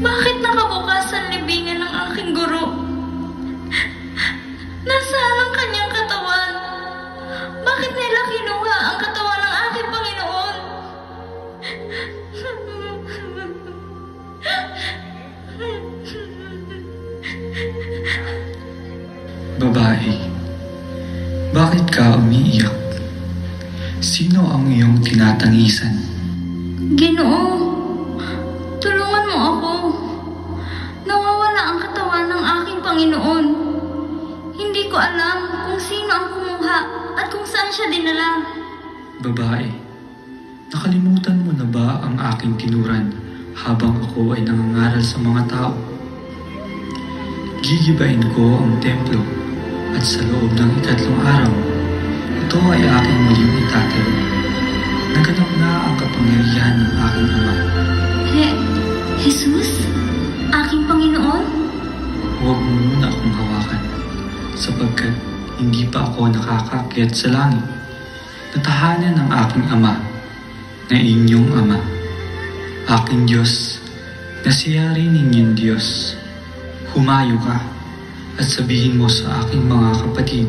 Bakit nakabukas ang libingan ng aking guro? Nasaan ang kanyang katawan? Bakit nila kinuha ang katawan ng aking Panginoon? Babae, bakit ka umiiyak? Sino ang iyong tinatangisan? Ginoo, tulungan mo ako. Nawawala ang katawan ng aking Panginoon. Hindi ko alam kung sino ang kumuha at kung saan siya dinala. Babae, nakalimutan mo na ba ang aking tinuran habang ako ay nangangaral sa mga tao? Gigibain ko ang templo at sa loob ng 3 araw, ito ay aking muling itatayo. Naganap na ang kapangyarihan ng aking Ama. Jesus? Aking Panginoon? Huwag mo muna akong hawakan, sapagkat hindi pa ako nakakaakyat sa langit. Natahanan ng aking Ama, na inyong Ama, aking Diyos, na siya rin inyong Diyos. Humayo ka at sabihin mo sa aking mga kapatid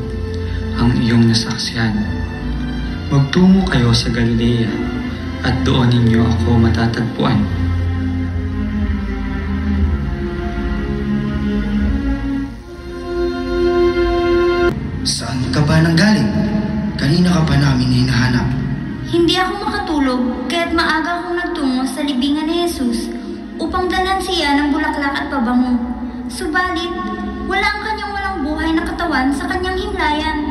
ang iyong nasaksihan. Magtungo kayo sa Galilea at doon ninyo ako matatagpuan. Saan ka ba nanggaling? Kanina ka pa namin hinahanap. Hindi ako makatulog kaya't maaga akong nagtungo sa libingan ni Jesus upang dalan siya ng bulaklak at pabango. Subalit, wala ang kanyang walang buhay na katawan sa kanyang himlayan.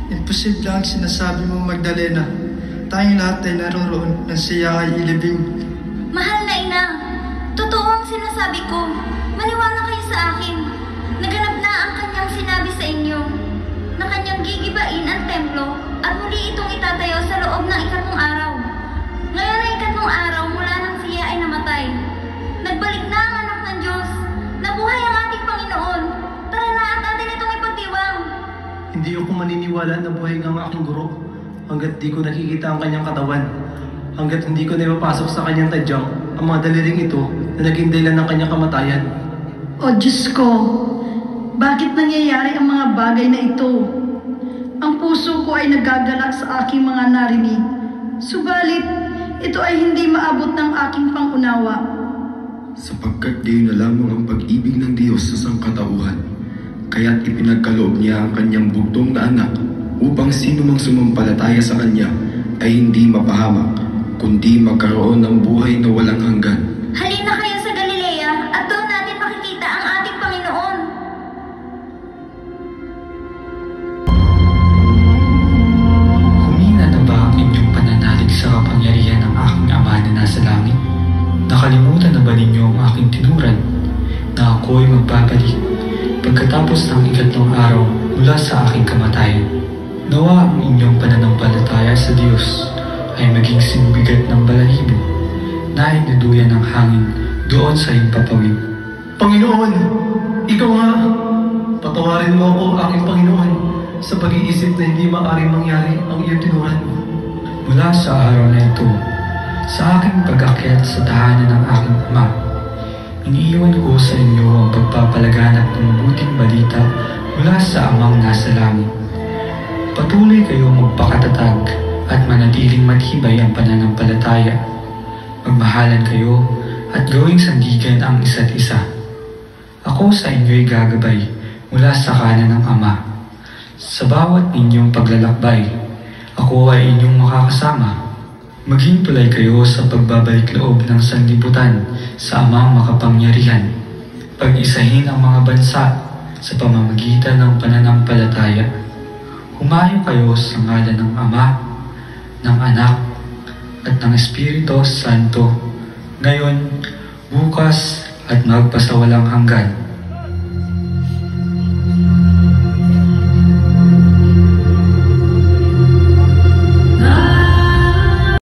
Imposible ang sinasabi mo, Magdalena. Tayong lahat ay naroroon na siya ay ilibing. Mahal na ina, totoo ang sinasabi ko. Maniwala kayo sa akin. Naganap na ang kanyang sinabi sa inyo na kanyang gigibain ang templo at muli itong itatayo sa loob ng 3 araw. Ngayon ay 3 araw mula nang siya ay namatay. Nagbalik na ang anak ng Diyos. Nabuhay ang ating Panginoon. Tara na at atin itong ipagdiwang. Hindi ako maniniwala na buhay ng aking guro hanggat di ko nakikita ang kanyang katawan. Hanggat hindi ko naipapasok sa kanyang tadyang ang mga daliring ito na naging dahilan ng kanyang kamatayan. O Diyos ko, bakit nangyayari ang mga bagay na ito? Ang puso ko ay nagagalak sa aking mga narinig. Subalit, ito ay hindi maabot ng aking pangunawa. Sapagkat gayon na lamang ang pag-ibig ng Diyos sa sangkatauhan, kaya't ipinagkaloob niya ang kanyang bugtong na anak upang sino mang sumampalataya sa kanya ay hindi mapahamak, kundi magkaroon ng buhay na walang hanggan. Halina kayo sa Galilea at doon natin makikita ang ating Panginoon. Humina na ba ang inyong pananalig sa kapangyarihan ng aking Ama na nasa langit? Nakalimutan na ba ninyo ang aking tinuran na ako'y magbabalik pagkatapos ng 3 araw mula sa aking kamatayan? Nawa ang inyong pananampalataya sa Diyos ay maging sinibigat ng balahibo na inaduyan ng hangin doon sa himpapawid. Panginoon, ikaw nga, patawarin mo ako, aking Panginoon, sa pag-iisip na hindi maaaring mangyari ang iyong tinuran. Mula sa araw na ito, sa aking pag-akyat sa tahanan ng aking Ama, iniiwan ko sa inyo ang pagpapalaganap ng mabuting balita mula sa Amang nasa langit. Patuloy kayong magpakatatag at manatiling matibay ang pananampalataya. Magmahalan kayo at gawing sandigan ang isa't isa. Ako sa inyo'y gagabay mula sa kanan ng Ama. Sa bawat inyong paglalakbay, ako ay inyong makakasama. Maging tulay kayo sa pagbabalik loob ng sanlibutan sa Amang makapangyarihan. Pag-isahin ang mga bansa sa pamamagitan ng pananampalataya. Humayo kayo sa ngalan ng Ama, ng Anak, at ng Espiritu Santo, ngayon, bukas, at magpasawalang hanggan.